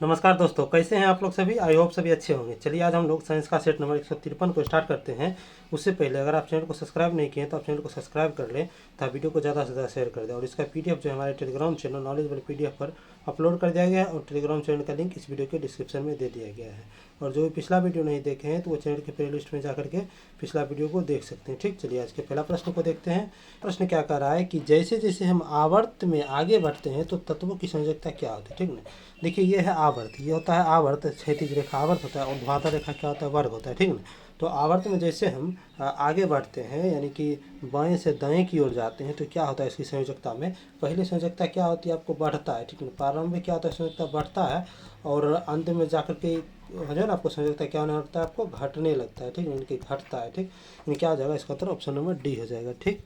नमस्कार दोस्तों, कैसे हैं आप लोग सभी। आई होप सभी अच्छे होंगे। चलिए आज हम लोग साइंस का सेट नंबर 153 को स्टार्ट करते हैं। उससे पहले अगर आप चैनल को सब्सक्राइब नहीं किए तो आप चैनल को सब्सक्राइब कर लें तथा वीडियो को ज़्यादा से ज़्यादा शेयर कर दें। और इसका पीडीएफ जो है हमारे टेलीग्राम चैनल नॉलेज वाले पीडीएफ पर अपलोड कर दिया गया है और टेलीग्राम चैनल का लिंक इस वीडियो के डिस्क्रिप्शन में दे दिया गया है। और जो भी पिछला वीडियो नहीं देखे हैं तो वो चैनल के प्ले लिस्ट में जाकर के पिछला वीडियो को देख सकते हैं। ठीक, चलिए आज के पहला प्रश्न को देखते हैं। प्रश्न क्या कह रहा है कि जैसे जैसे हम आवर्त में आगे बढ़ते हैं तो तत्वों की संयोजकता क्या होती है। ठीक ना, देखिए ये है आवर्त, ये होता है आवर्त, क्षैतिज रेखा आवर्त होता है और ध्रुवाधर रेखा क्या होता है, वर्ग होता है। ठीक ना, तो आवर्त में जैसे हम आगे बढ़ते हैं यानी कि बाएं से दाएं की ओर जाते हैं तो क्या होता है इसकी संयोजकता में। पहली संयोजकता क्या होती है, आपको बढ़ता है। ठीक है, प्रारंभ में क्या होता है, संयोजकता बढ़ता है और अंत में जाकर के हो जाए ना आपको संयोजकता क्या होने लगता है, आपको घटने लगता है। ठीक है, इनकी घटता है। ठीक, यानी क्या हो जाएगा, इसका उत्तर ऑप्शन नंबर डी हो जाएगा। ठीक,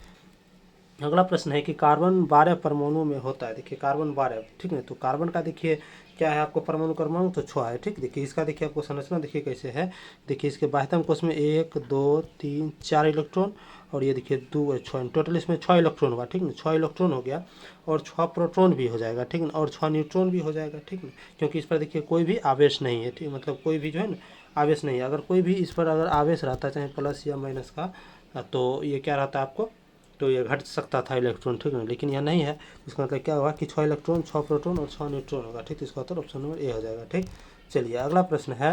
अगला प्रश्न है कि कार्बन 12 परमाणु में होता है। देखिए कार्बन 12, ठीक है, तो कार्बन का देखिए क्या है, आपको परमाणु क्रमांक तो 6 है। ठीक, देखिए इसका देखिए आपको संरचना देखिए कैसे है। देखिए इसके बाह्यतम कोश में 1 2 3 4 इलेक्ट्रॉन और ये देखिए 2 6, टोटल इसमें 6 इलेक्ट्रॉन हुआ। ठीक ना, 6 इलेक्ट्रॉन हो गया और 6 प्रोटॉन भी हो जाएगा। ठीक ना, और 6 न्यूट्रॉन भी हो जाएगा। ठीक ना, क्योंकि इस पर देखिए कोई भी आवेश नहीं है। ठीक, मतलब कोई भी जो है ना आवेश नहीं है। अगर कोई भी इस पर अगर आवेश रहता चाहे प्लस या माइनस का तो ये क्या रहता है आपको, तो ये घट सकता था इलेक्ट्रॉन। ठीक है, लेकिन यह नहीं है। इसका मतलब क्या होगा कि 6 इलेक्ट्रॉन 6 प्रोटॉन और 6 न्यूट्रॉन होगा। ठीक, तो इसका उत्तर ऑप्शन नंबर ए हो जाएगा। ठीक, चलिए अगला प्रश्न है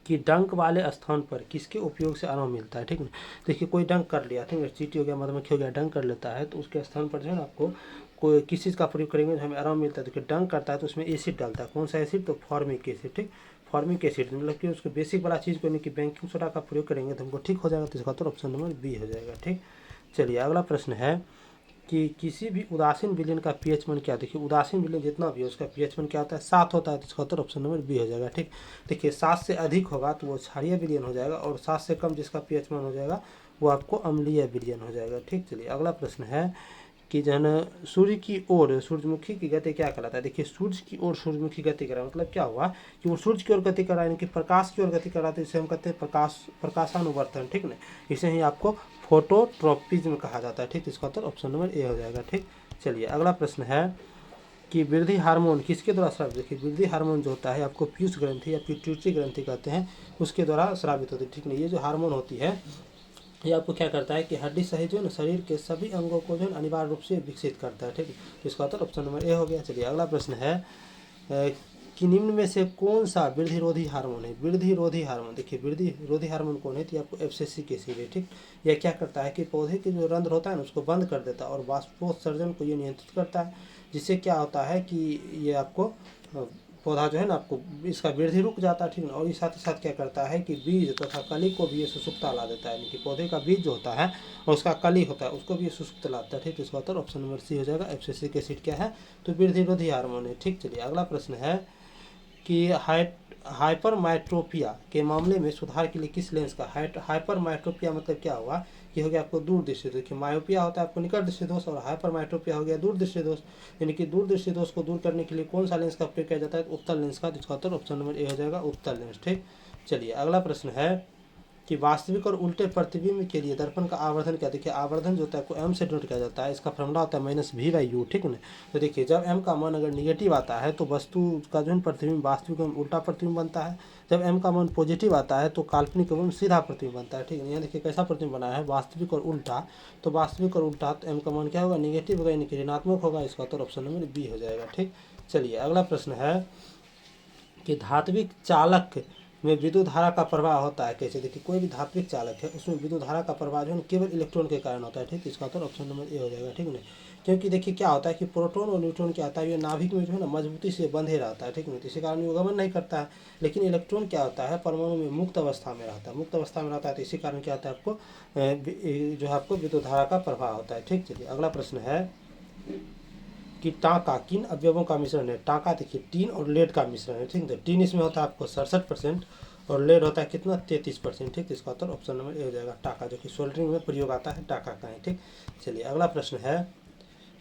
कि डंक वाले स्थान पर किसके उपयोग से आराम मिलता है। ठीक है, देखिए कोई डंक कर लिया, ठीक है, चींटी हो गया, मधुमक्खी हो गया, डंक कर लेता है तो उसके स्थान पर जो है ना आपको कोई किस चीज़ का प्रयोग करेंगे जो हमें आराम मिलता है। देखिए डंक करता है तो उसमें एसिड डालता है। कौन सा एसिड, तो फॉर्मिक एसिड। ठीक, फॉर्मिक एसिड मतलब कि उसको बेसिक वाला चीज़ को, यानी कि बेकिंग सोडा का प्रयोग करेंगे तो हमको ठीक हो जाएगा। तो इसका उत्तर ऑप्शन नंबर बी हो जाएगा। ठीक, चलिए अगला प्रश्न है कि किसी भी उदासीन विलयन का पीएच मान क्या। देखिए उदासीन विलयन जितना भी है उसका पीएच मान क्या होता है, 7 होता है। तो इसका उत्तर ऑप्शन नंबर बी हो जाएगा। ठीक, देखिए 7 से अधिक होगा तो वो क्षारीय विलयन हो जाएगा और 7 से कम जिसका पीएच मान हो जाएगा वो आपको अम्लीय विलयन हो जाएगा। ठीक, चलिए अगला प्रश्न है कि जो है ना सूर्य की ओर सूर्यमुखी की गति क्या कहलाता है। देखिए सूर्य की ओर सूर्यमुखी गति कर रहा है मतलब क्या हुआ कि वो सूर्य की ओर गति कर रहा है, यानी कि प्रकाश की ओर गति कर रहा है। तो इसे हम कहते हैं प्रकाशानुवर्तन। ठीक ना, इसे ही आपको फोटोट्रोपिज्म कहा जाता है। ठीक, इसका उत्तर ऑप्शन नंबर ए हो जाएगा। ठीक, चलिए अगला प्रश्न है कि वृद्धि हार्मोन किसके द्वारा स्रावित। देखिए वृद्धि हार्मोन जो होता है आपको पीयूष ग्रंथि या पिट्यूटरी ग्रंथि कहते हैं, उसके द्वारा स्रावित होती है। ठीक नहीं, ये जो हार्मोन होती है ये आपको क्या करता है कि हड्डी सहित जो है ना शरीर के सभी अंगों को जो है अनिवार्य रूप से विकसित करता है। ठीक है, तो इसका उत्तर ऑप्शन नंबर ए हो गया। चलिए अगला प्रश्न है कि निम्न में से कौन सा वृद्धिरोधी हार्मोन है। वृद्धिरोधी हार्मोन, देखिए वृद्धिरोधी हार्मोन कौन है, तो आपको एब्सेसिक एसिड है। ठीक, यह क्या करता है कि पौधे के जो रंध्र होता है ना उसको बंद कर देता है और वाष्पोत्सर्जन को ये नियंत्रित करता है, जिससे क्या होता है कि ये आपको पौधा जो है ना आपको इसका वृद्धि रुक जाता है। ठीक है, और इस साथ ही साथ क्या करता है कि बीज तथा कली को भी ये सुसुप्ता ला देता है, यानी कि पौधे का बीज जो होता है और उसका कली होता है उसको भी ये सुसुप्त लाता है। ठीक, इसका उत्तर ऑप्शन नंबर सी हो जाएगा। एब्सेसिक एसिड क्या है, तो वृद्धिरोधी हार्मोन है। ठीक, चलिए अगला प्रश्न है कि हाइपरमाइट्रोपिया के मामले में सुधार के लिए किस लेंस का। हाइपरमाइट्रोपिया मतलब क्या हुआ कि हो गया आपको दूरदृष्टि दोष। देखिए मायोपिया होता है आपको निकट दृष्टि दोष और हाइपरमाइट्रोपिया हो गया दूरदृष्टि दोष, यानी कि दूरदृष्टि दोष को दूर करने के लिए कौन सा लेंस का प्रयोग किया जाता है, उत्तल लेंस का। जिसका उत्तर ऑप्शन नंबर ए हो जाएगा, उत्तल लेंस। ठीक, चलिए अगला प्रश्न है कि वास्तविक और उल्टे प्रतिबिंब के लिए दर्पण का आवर्धन क्या। देखिए आवर्धन जो होता है को एम से डिनोट किया जाता है, इसका फॉर्मूला होता है -v/u। ठीक है ना, तो देखिए जब एम का मान अगर निगेटिव आता है तो वस्तु का जो है प्रतिबिंब वास्तविक एवं उल्टा प्रतिबिंब बनता है। जब एम का मान पॉजिटिव आता है तो काल्पनिक एवं सीधा प्रतिबिंब बनता है। ठीक है, यहाँ देखिए कैसा प्रतिबिंब बना है, वास्तविक और उल्टा। तो वास्तविक और उल्टा तो एम का मान क्या होगा, निगेटिव होगा यानी कि ऋणात्मक होगा। इसका उत्तर ऑप्शन नंबर बी हो जाएगा। ठीक, चलिए अगला प्रश्न है कि धात्विक चालक में विद्युत धारा का प्रवाह होता है कैसे। देखिए कोई भी धात्विक चालक है उसमें विद्युत धारा का प्रवाह जो है केवल इलेक्ट्रॉन के कारण होता है। ठीक, इसका उत्तर ऑप्शन नंबर ए हो जाएगा। ठीक है, क्योंकि देखिए क्या होता है कि प्रोटॉन और न्यूट्रॉन क्या होता है, ये नाभिक में जो है ना मजबूती से बंधे रहता है। ठीक है, इसी कारण युगमन नहीं करता है। लेकिन इलेक्ट्रॉन क्या होता है, परमाणु में मुक्त अवस्था में रहता है, मुक्त अवस्था में रहता है, तो इसी कारण क्या होता है आपको जो है आपको विद्युत धारा का प्रवाह होता है। ठीक, चलिए अगला प्रश्न है कि टांका किन अवयवों का मिश्रण है। टांका देखिए टीन और लेड का मिश्रण है। ठीक है, टीन इसमें होता है आपको 67% और लेड होता है कितना, 33%। ठीक, इसका उत्तर ऑप्शन नंबर ए हो जाएगा, टांका, जो कि सोल्डरिंग में प्रयोग आता है, टांका का है। ठीक, चलिए अगला प्रश्न है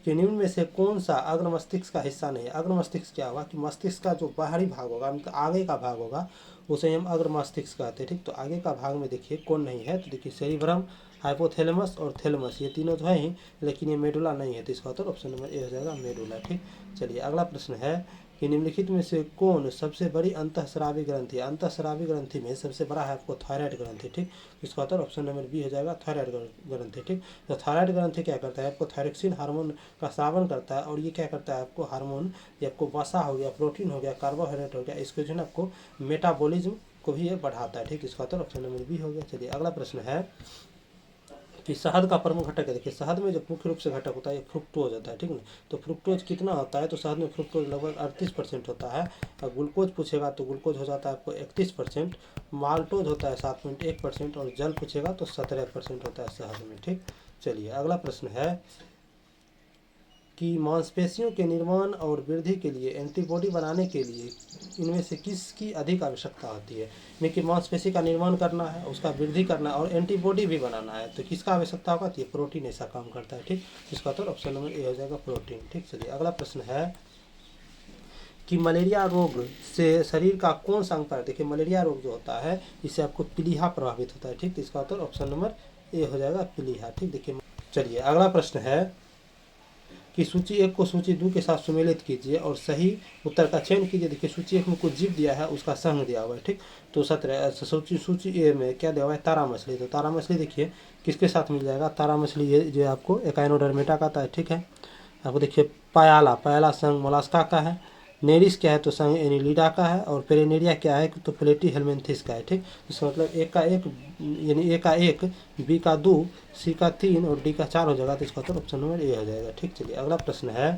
कि निम्न में से कौन सा अग्र मस्तिष्क का हिस्सा नहीं है। अग्र मस्तिष्क क्या होगा कि मस्तिष्क का जो बाहरी भाग होगा मतलब आगे का भाग होगा उसे हम अग्र मस्तिष्क कहते हैं। ठीक, तो आगे का भाग में देखिए कौन नहीं है, तो देखिए सेरिब्रम, हाइपोथैलेमस और थैलेमस, ये तीनों तो हैं ही लेकिन ये मेडुला नहीं है। तो इसका उत्तर ऑप्शन नंबर ए हो जाएगा, मेडुला। ठीक, चलिए अगला प्रश्न है कि निम्नलिखित में से कौन सबसे बड़ी अंतःस्रावी ग्रंथि है। अंतःस्रावी ग्रंथि में सबसे बड़ा है आपको थायराइड ग्रंथि, ठीक। इसका उत्तर ऑप्शन नंबर बी हो जाएगा, थायराइड ग्रंथि, ठीक। तो थायराइड ग्रंथि क्या करता है, आपको थायरोक्सिन हार्मोन का स्रावन करता है, और ये क्या करता है, आपको हार्मोन, ये आपको वसा हो गया, प्रोटीन हो गया, कार्बोहाइड्रेट हो गया, इसको जो है आपको मेटाबॉलिज्म को भी ये बढ़ाता है, ठीक। इसका उत्तर ऑप्शन नंबर बी हो गया। चलिए अगला प्रश्न है कि शहद का प्रमुख घटक है। देखिए शहद में जो मुख्य रूप से घटक होता है ये फ्रुक्टोज होता है, ठीक ना। तो फ्रुक्टोज कितना होता है, तो शहद में फ्रुक्टोज लगभग 38% होता है। और ग्लूकोज पूछेगा तो ग्लूकोज हो जाता है आपको 31%, माल्टोज होता है 7.1%, और जल पूछेगा तो 17% होता है शहद में, ठीक। चलिए अगला प्रश्न है कि मांसपेशियों के निर्माण और वृद्धि के लिए एंटीबॉडी बनाने के लिए इनमें से किसकी अधिक आवश्यकता होती है। यानी कि मांसपेशी का निर्माण करना है, उसका वृद्धि करना है और एंटीबॉडी भी बनाना है, तो किसका आवश्यकता होगा, तो ये प्रोटीन ऐसा काम करता है, ठीक। इसका तो ऑप्शन नंबर ए हो जाएगा, प्रोटीन, ठीक। चलिए अगला प्रश्न है कि मलेरिया रोग से शरीर का कौन सा अंग पर, देखिए मलेरिया रोग जो होता है इससे आपको पीलिया प्रभावित होता है, ठीक। तो इसका उत्तर ऑप्शन नंबर ए हो जाएगा, पीलिया, ठीक। देखिए चलिए अगला प्रश्न है कि सूची 1 को सूची 2 के साथ सुमेलित कीजिए और सही उत्तर का चयन कीजिए। देखिए सूची 1 में कुछ जीव दिया है, उसका संघ दिया हुआ है, ठीक। तो सूची ए में क्या दिया हुआ है, तारा मछली। तो तारा मछली देखिए किसके साथ मिल जाएगा, तारा मछली ये जो आपको एकाइनोडर्मेटा का आता है, ठीक है। आपको देखिए पायाला संघ मोलास्का का है, नेरिस क्या है तो संघ एनिलिडा का है, और पेरेनेरिया क्या है तो प्लेटी हेलमेंथिस का है, ठीक। इसका मतलब एक का एक, यानी ए का 1, बी का 2, सी का 3 और डी का 4 हो जाएगा। तो इसका तो ऑप्शन नंबर ए हो जाएगा, ठीक। चलिए अगला प्रश्न है